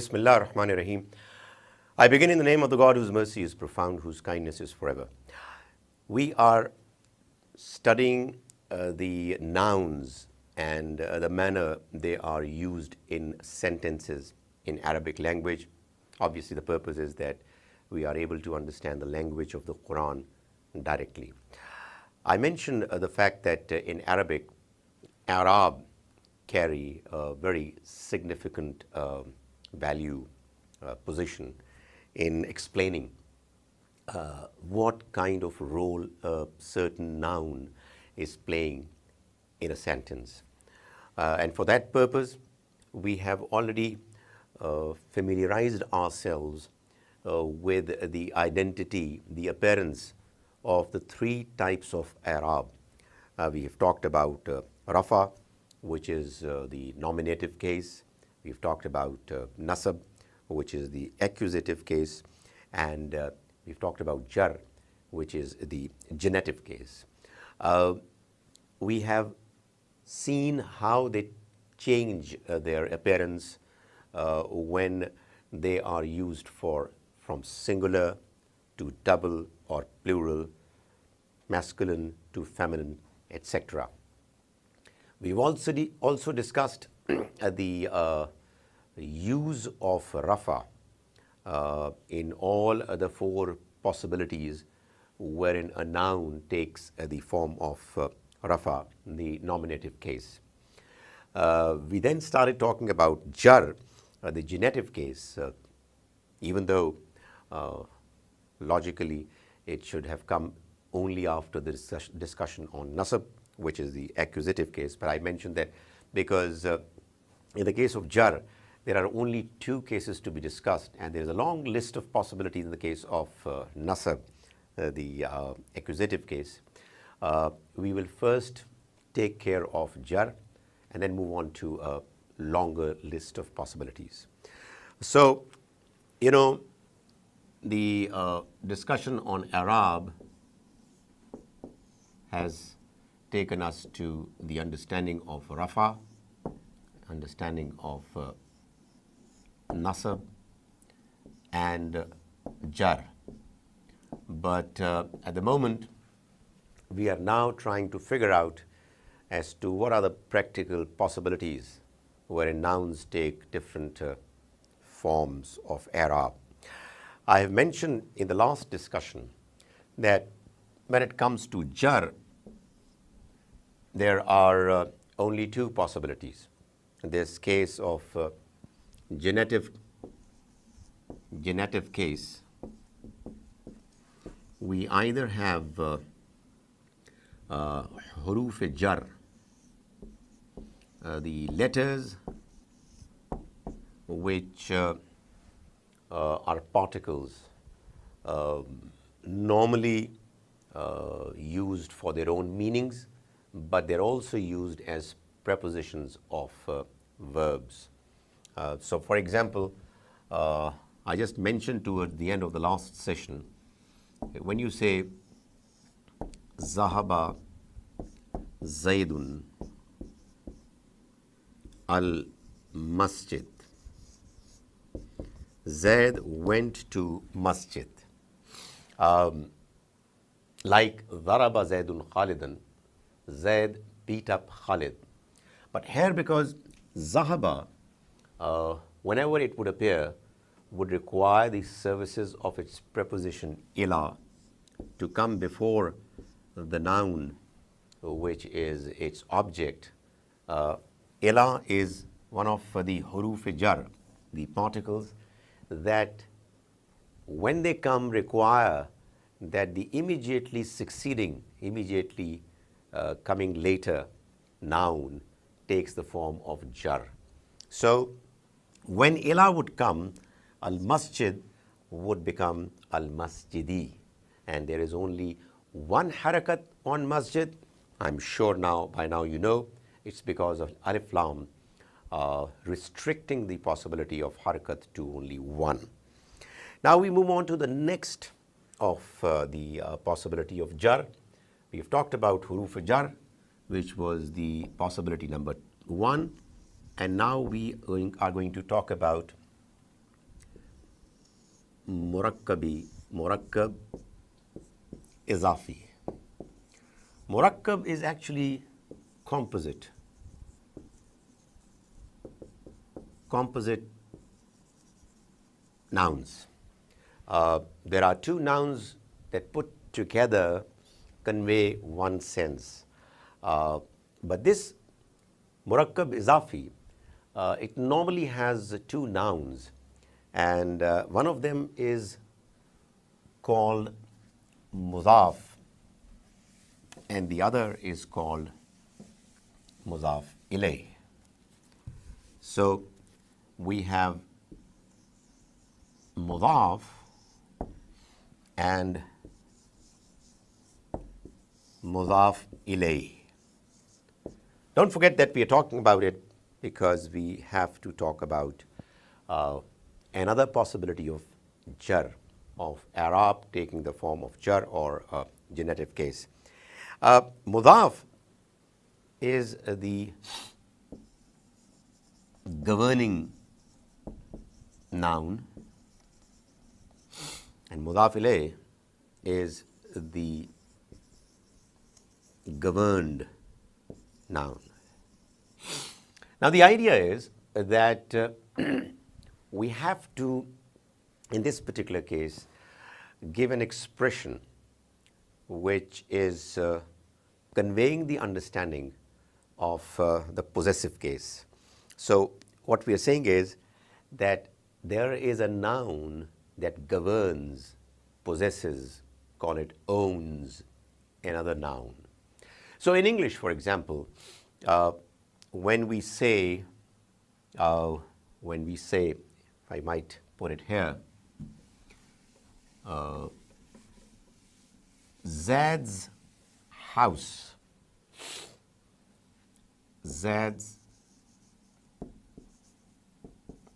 Bismillah ar-Rahman ar-Rahim. I begin in the name of the God whose mercy is profound, whose kindness is forever. We are studying the nouns and the manner they are used in sentences in Arabic language. Obviously, the purpose is that we are able to understand the language of the Quran directly. I mentioned the fact that in Arabic, Arab carry a very significant value position in explaining what kind of role a certain noun is playing in a sentence. And for that purpose, we have already familiarized ourselves with the identity, the appearance of the three types of Arab. We have talked about Rafa, which is the nominative case. We've talked about Nasab, which is the accusative case. And we've talked about Jar, which is the genitive case. We have seen how they change their appearance when they are used from singular to double or plural, masculine to feminine, etc. We've also discussed the use of Rafa in all the four possibilities wherein a noun takes the form of Rafa, the nominative case. We then started talking about Jar, the genitive case, even though logically it should have come only after the discussion on Nasab, which is the accusative case. But I mentioned that because in the case of Jar, there are only two cases to be discussed, and there is a long list of possibilities in the case of Nasab, the accusative case. We will first take care of Jar and then move on to a longer list of possibilities. So, the discussion on Arab has taken us to the understanding of Rafa, understanding of Nasab and Jar. But at the moment, we are now trying to figure out as to what are the practical possibilities wherein nouns take different forms of Arab. I have mentioned in the last discussion that when it comes to Jar, there are only two possibilities. In this case of genitive case, we either have huruf jar, the letters which are particles normally used for their own meanings, but they're also used as prepositions of verbs. So for example, I just mentioned toward the end of the last session, when you say Zahaba Zaydun al Masjid, Zayd went to Masjid. Like Daraba Zaydun Khalidan, Zayd beat up Khalid. But here, because Zahaba, whenever it would appear, would require the services of its preposition ila to come before the noun, which is its object. Ila is one of the huruf jar, the particles that when they come require that the immediately succeeding, coming later noun takes the form of jar. So when ila would come, al-masjid would become al-masjidi, and there is only one harakat on masjid. I'm sure by now you know, it's because of alif lam restricting the possibility of harakat to only one. Now we move on to the next of the possibility of jar. We've talked about huruf jar, which was the possibility number one, and now we are going to talk about murakkab izafi. Murakkab is actually composite nouns. There are two nouns that put together convey one sense. But this murakkab izafi, it normally has two nouns, and one of them is called Mudaf and the other is called Mudaf Ilayh. So we have Mudaf and Mudaf Ilayh. Don't forget that we are talking about it because we have to talk about another possibility of jar, of Arab taking the form of jar or genitive case. Mudaf is the governing noun and Mudaf Ilayh is the governed noun. Now the idea is that we have to, in this particular case, give an expression which is conveying the understanding of the possessive case. So what we are saying is that there is a noun that governs, possesses, call it owns another noun. So in English, for example, when we say, if I might put it here, Zad's house, Zad's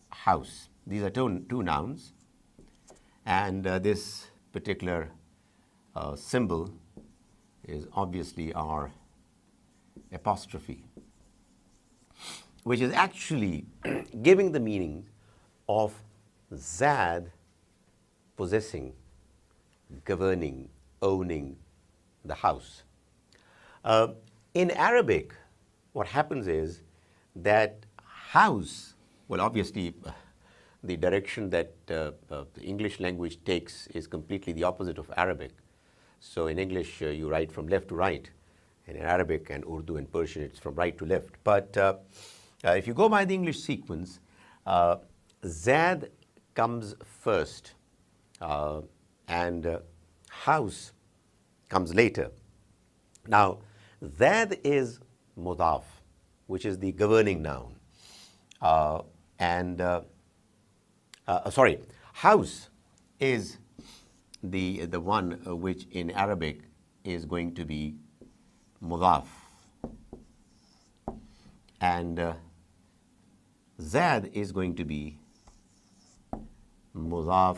house. These are two nouns, and this particular symbol is obviously our apostrophe, which is actually giving the meaning of Zad possessing, governing, owning the house. In Arabic, what happens is that house, well, obviously, the direction that the English language takes is completely the opposite of Arabic. So in English, you write from left to right, and in Arabic and Urdu and Persian, it's from right to left. But if you go by the English sequence, Zad comes first, and house comes later. Now, Zad is Mudaf, which is the governing noun. House is the one which in Arabic is going to be Mudaf, and Zad is going to be Mudaf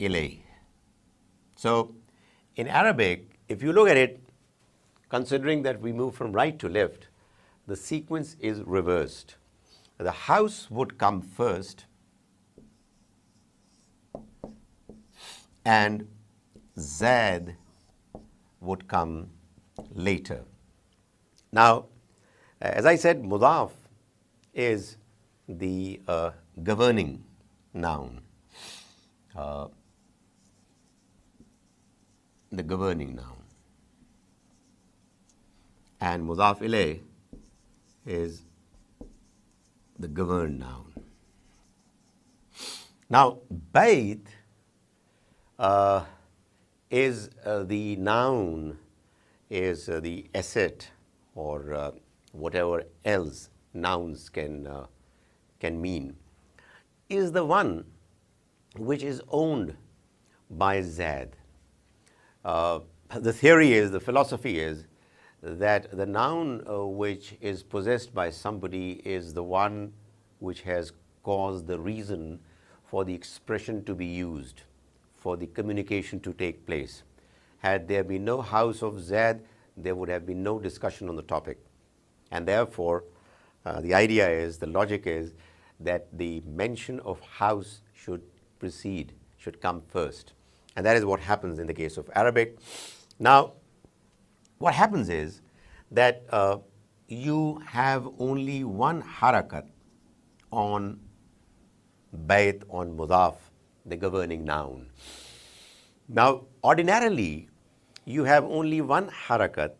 Ilayh. So in Arabic, if you look at it, considering that we move from right to left, the sequence is reversed. The house would come first, and Zad would come later. Now, as I said, Mudaf is the governing noun. The governing noun. And Mudaf Ilayh is the governed noun. Now, Bayt is the noun, is the asset, or whatever else nouns can mean, is the one which is owned by Zad. The theory is, the philosophy is, that the noun which is possessed by somebody is the one which has caused the reason for the expression to be used, for the communication to take place. Had there been no house of Zad, there would have been no discussion on the topic. And therefore, the idea is, the logic is, that the mention of house should precede, should come first. And that is what happens in the case of Arabic. Now, what happens is that you have only one harakat on bayt, on mudaf, the governing noun. Now, ordinarily, you have only one harakat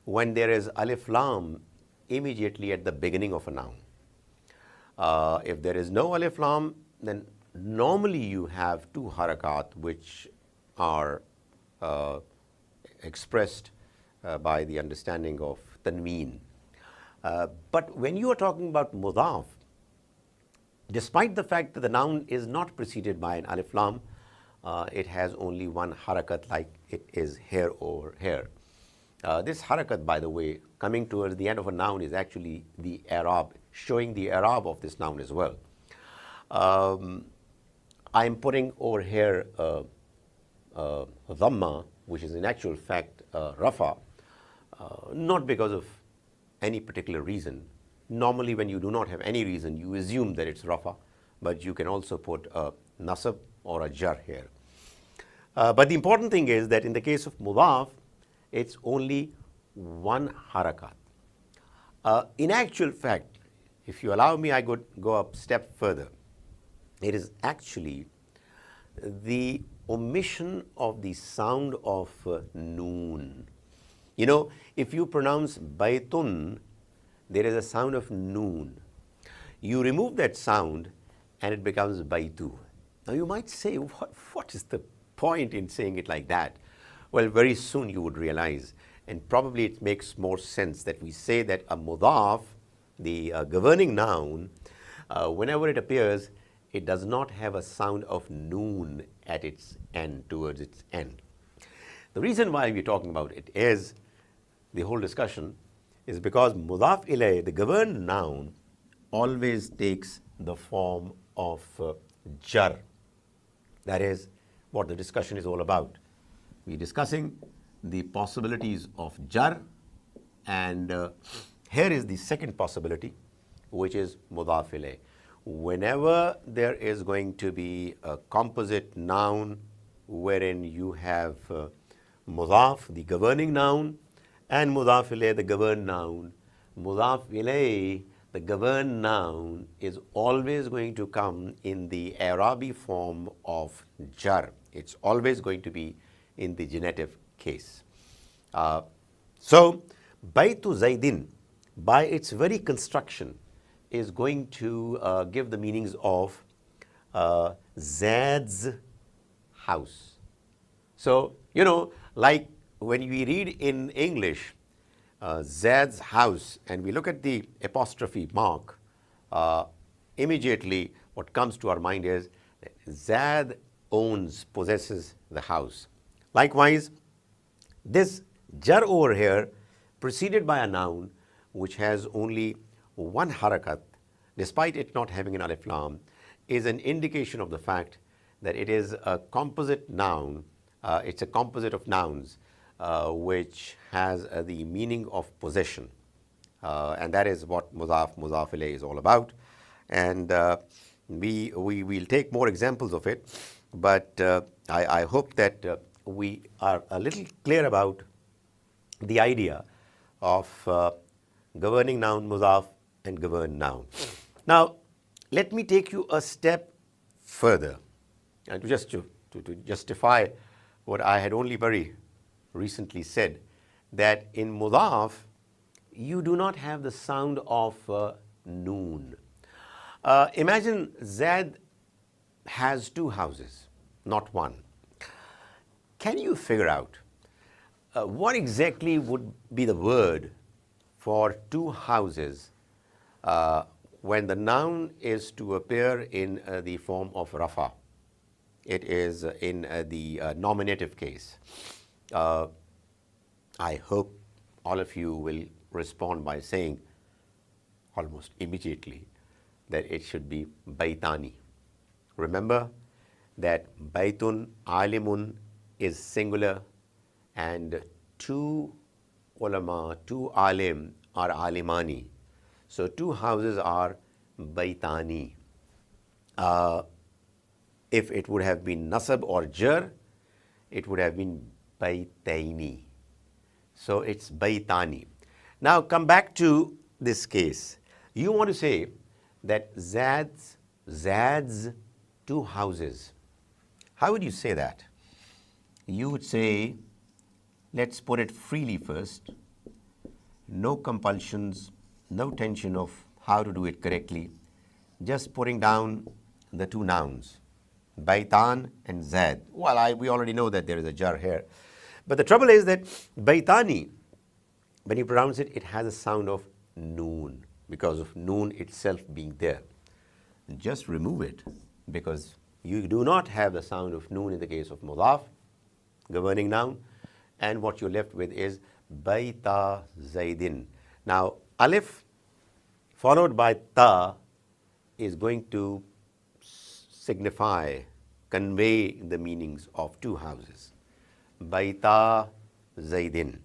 when there is alif lam immediately at the beginning of a noun. If there is no alif lam, then normally you have two harakat which are expressed by the understanding of tanween. But when you are talking about mudaf, despite the fact that the noun is not preceded by an alif lam, it has only one harakat, like it is here or here. This harakat, by the way, coming towards the end of a noun is actually the i'rab, showing the i'rab of this noun as well. I am putting over here dhamma, which is in actual fact rafa, not because of any particular reason. Normally, when you do not have any reason, you assume that it's rafa, but you can also put a nasab or a jar here. But the important thing is that in the case of mudaf, it's only one harakat. In actual fact, if you allow me, I could go a step further. It is actually the omission of the sound of noon. You know, if you pronounce baytun, there is a sound of noon. You remove that sound and it becomes baytu. Now you might say, what is the point in saying it like that? Well, very soon you would realize, and probably it makes more sense that we say that a mudaf, the governing noun, whenever it appears, it does not have a sound of noon at its end, towards its end. The reason why we're talking about it is, the whole discussion is because mudaf ilay, the governed noun, always takes the form of jar. That is what the discussion is all about. We're discussing the possibilities of jar, and here is the second possibility, which is mudaf ilay. Whenever there is going to be a composite noun wherein you have mudaf, the governing noun, and mudaf ilay, the governed noun, mudaf ilay, the governed noun, is always going to come in the i'rabi form of jar. It's always going to be in the genitive case. So, baytu zaydin, by its very construction, is going to give the meanings of Zaid's house. So, you know, like when we read in English, Zaid's house, and we look at the apostrophe mark, immediately what comes to our mind is Zaid owns, possesses the house. Likewise, this jar over here, preceded by a noun which has only one harakat, despite it not having an alif lam, is an indication of the fact that it is a composite noun. It's a composite of nouns which has the meaning of possession, and that is what mudaf ilay is all about. And we will take more examples of it, but I hope that we are a little clear about the idea of governing noun, mudaf, and governed noun. Now, let me take you a step further, and to justify what I had only very recently said, that in mudaf, you do not have the sound of noon. Imagine Zaid has two houses, not one. Can you figure out what exactly would be the word for two houses when the noun is to appear in the form of rafa? It is in the nominative case. I hope all of you will respond by saying almost immediately that it should be baytani. Remember that baytun alimun is singular, and two ulama, two alim are alimani. So two houses are baytani. if it would have been nasab or jar, it would have been baytaini. So it's baytani. Now come back to this case. You want to say that Zad's two houses. How would you say that? You would say, let's put it freely first. No compulsions, no tension of how to do it correctly. Just putting down the two nouns, Baitan and Zad. Well, we already know that there is a jar here. But the trouble is that Baitani, when you pronounce it, it has a sound of noon because of noon itself being there. Just remove it because you do not have the sound of noon in the case of Mudaf, governing noun, and what you're left with is Baita Zaidin. Now, alif followed by ta is going to signify, convey the meanings of two houses. Baita Zaidin.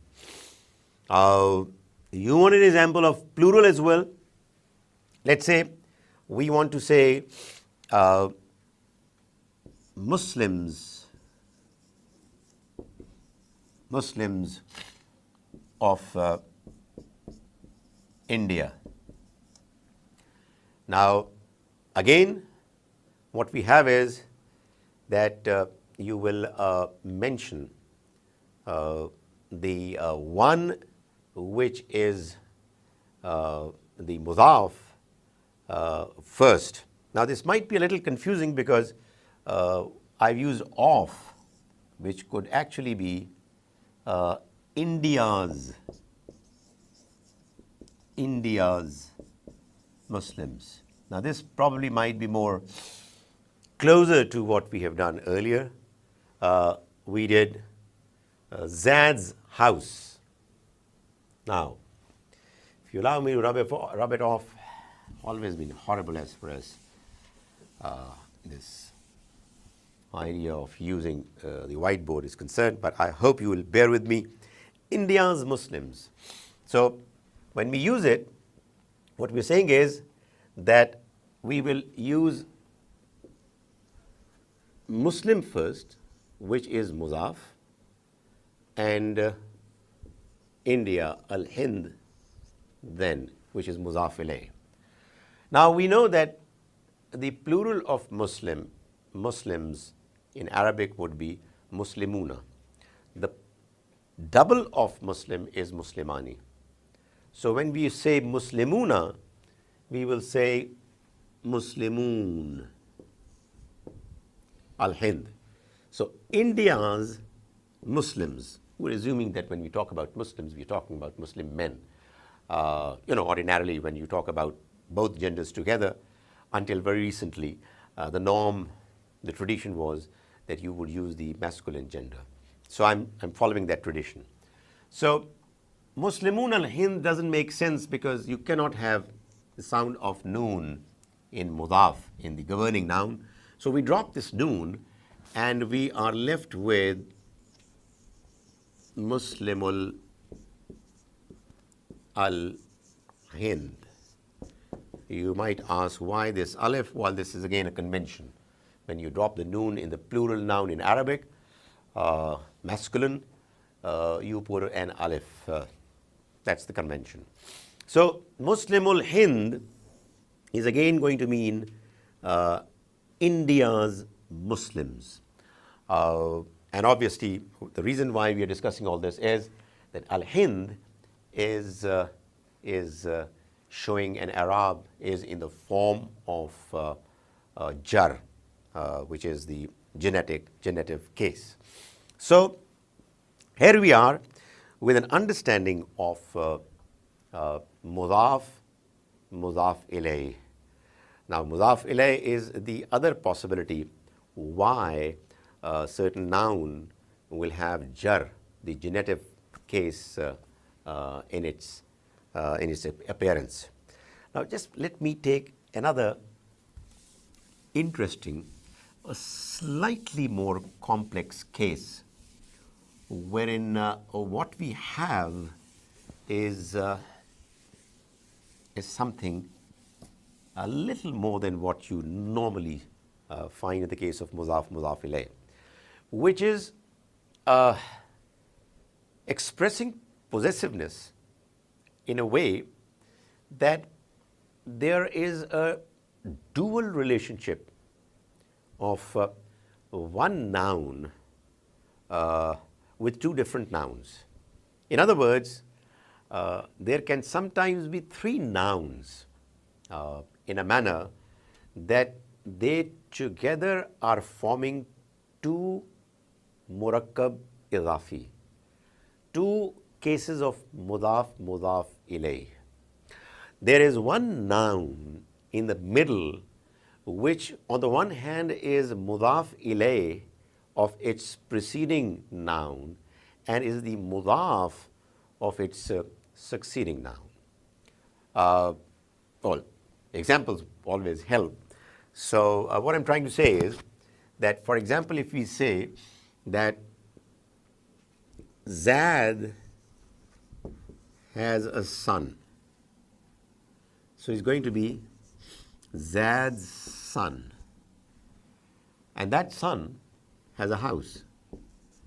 You want an example of plural as well? Let's say we want to say Muslims of India. Now, again, what we have is that you will mention the one which is the Mudaf first. Now, this might be a little confusing because I've used of, which could actually be India's Muslims. Now, this probably might be more closer to what we have done earlier. We did Zad's house. Now, if you allow me to rub it off, always been horrible as far as this idea of using the whiteboard is concerned, but I hope you will bear with me. India's Muslims. So, when we use it, what we're saying is that we will use Muslim first, which is Mudaf, and India, Al-Hind, then, which is Mudaf ilayh. Now, we know that the plural of Muslims in Arabic would be Muslimuna. The double of Muslim is Muslimani. So, when we say Muslimuna, we will say Muslimun, Al-Hind. So, India's Muslims, we're assuming that when we talk about Muslims, we're talking about Muslim men. Ordinarily, when you talk about both genders together, until very recently, the norm, the tradition was that you would use the masculine gender. So, I'm following that tradition. So, Muslimun al-Hind doesn't make sense because you cannot have the sound of noon in Mudaf, in the governing noun. So, we drop this noon and we are left with Muslimul al-Hind. You might ask why this alif? Well, this is again a convention. When you drop the noon in the plural noun in Arabic, masculine, you put an alif. That's the convention. So, Muslimul Hind is again going to mean India's Muslims. And obviously, the reason why we are discussing all this is that Al-Hind is showing an Arab is in the form of jar, which is the genitive case. So, here we are with an understanding of Mudaf ilayh. Now, Mudaf ilayh is the other possibility why a certain noun will have jar, the genitive case in its appearance. Now, just let me take another interesting, a slightly more complex case wherein what we have is something a little more than what you normally find in the case of Mudaf, Mudaf ilayh, which is expressing possessiveness in a way that there is a dual relationship of one noun with two different nouns. In other words, there can sometimes be three nouns in a manner that they together are forming two murakkab idafi, two cases of mudaf, mudaf ilayh. There is one noun in the middle which on the one hand is mudaf ilayh of its preceding noun and is the mudaf of its succeeding noun. Well, examples always help. So what I'm trying to say is that, for example, if we say that Zad has a son, so it's going to be Zad's son, and that son has a house,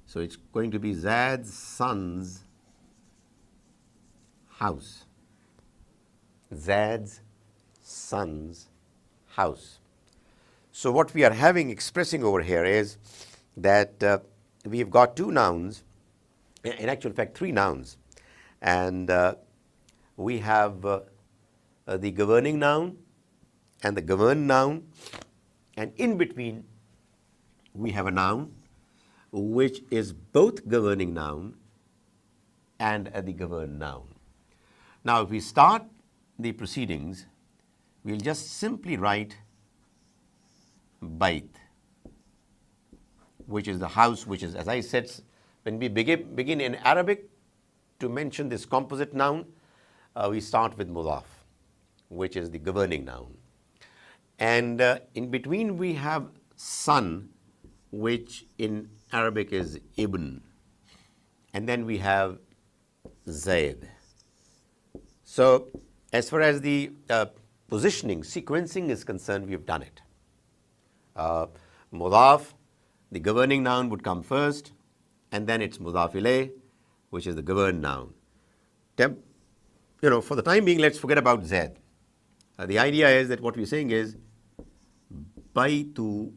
so it's going to be Zad's son's house. Zad's son's house. So what we are having expressing over here is that we've got two nouns, in actual fact three nouns, and we have the governing noun and the governed noun, and in between we have a noun which is both governing noun and the governed noun. Now if we start the proceedings, we'll just simply write Bait, which is the house, which is, as I said, when we begin in Arabic to mention this composite noun, we start with Mudaf, which is the governing noun. And in between we have son, which in Arabic is Ibn. And then we have Zayd. So as far as the positioning, sequencing is concerned, we have done it. Mudaf, the governing noun would come first, and then it's Mudaf ilayh, which is the governed noun. For the time being, let's forget about Zayd. The idea is that what we're saying is Baytu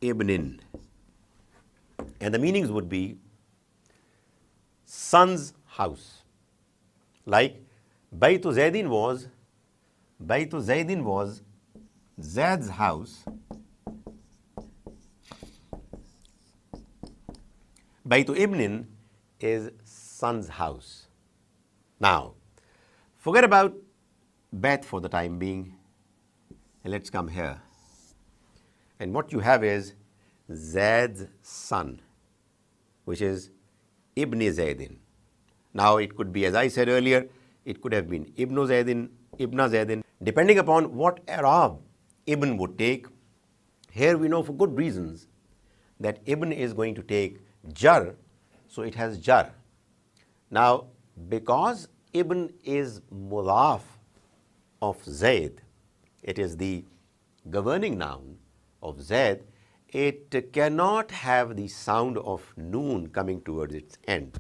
Ibnin. And the meanings would be son's house. Like Baytu Zaydin was Zayd's house. Baytu Ibnin is son's house. Now, forget about Bayt for the time being, and let's come here. And what you have is Zayd's son, which is Ibn Zaydin. Now it could be, as I said earlier, it could have been Ibn Zaydin, Ibn Zaydin, depending upon what Arab Ibn would take. Here we know for good reasons that Ibn is going to take Jar, so it has Jar. Now, because Ibn is Mudaf of Zayd, it is the governing noun of Zayd, it cannot have the sound of noon coming towards its end.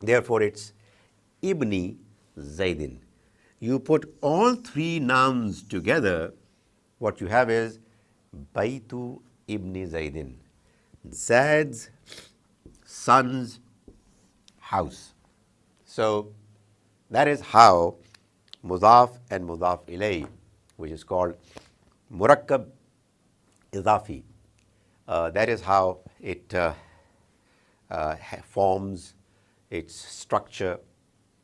Therefore, it's Ibni Zaydin. You put all three nouns together, what you have is Baytu Ibni Zaydin, Zayd's son's house. So that is how Mudaf and Mudaf ilayh, which is called Murakkab Idafi, that is how it forms its structure,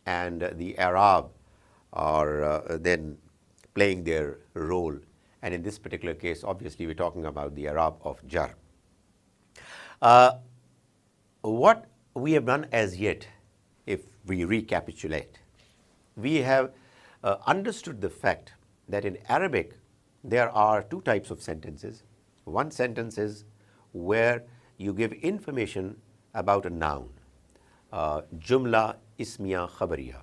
and the Arab are then playing their role. And in this particular case, obviously, we're talking about the Arab of Jar. What we have done as yet, if we recapitulate, we have understood the fact that in Arabic there are two types of sentences. One sentence is where you give information about a noun, jumla ismiya khabariya,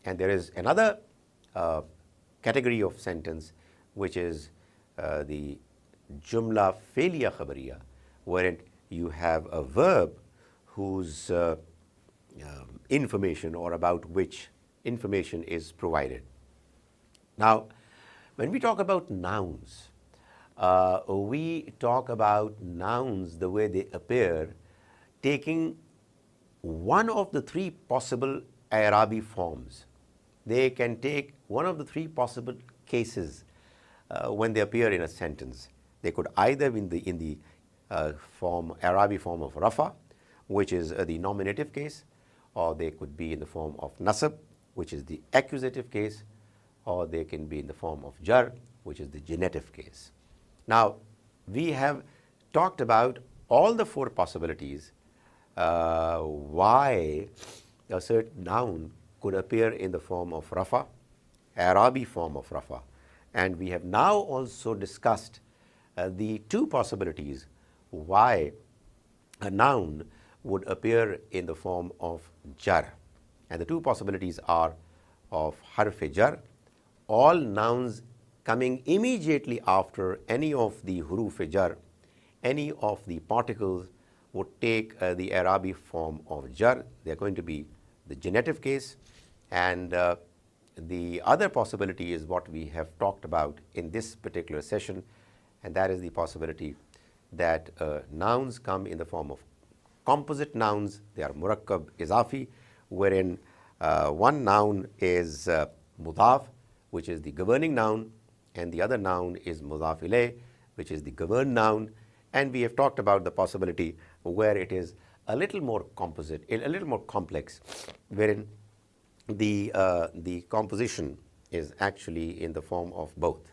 and there is another category of sentence which is the jumla failiya khabariya, wherein you have a verb whose information or about which information is provided. Now, when we talk about nouns, we talk about nouns the way they appear, taking one of the three possible Arabic forms. They can take one of the three possible cases when they appear in a sentence. They could either be in the Arabic form of rafa, which is the nominative case, or they could be in the form of nasab, which is the accusative case, or they can be in the form of jar, which is the genitive case. Now, we have talked about all the four possibilities why a certain noun could appear in the form of rafa, Arabic form of rafa. And we have now also discussed the two possibilities why a noun would appear in the form of jar. And the two possibilities are of harf jar, all nouns coming immediately after any of the huruf jar, any of the particles would take the Arabic form of jar. They are going to be the genitive case. And the other possibility is what we have talked about in this particular session, and that is the possibility that nouns come in the form of composite nouns. They are murakkab izafi, wherein one noun is Mudaf, which is the governing noun, and the other noun is Mudaf ilayh, which is the governed noun. And we have talked about the possibility where it is a little more composite, a little more complex, wherein the composition is actually in the form of both.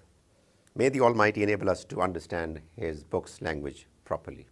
May the Almighty enable us to understand His book's language properly.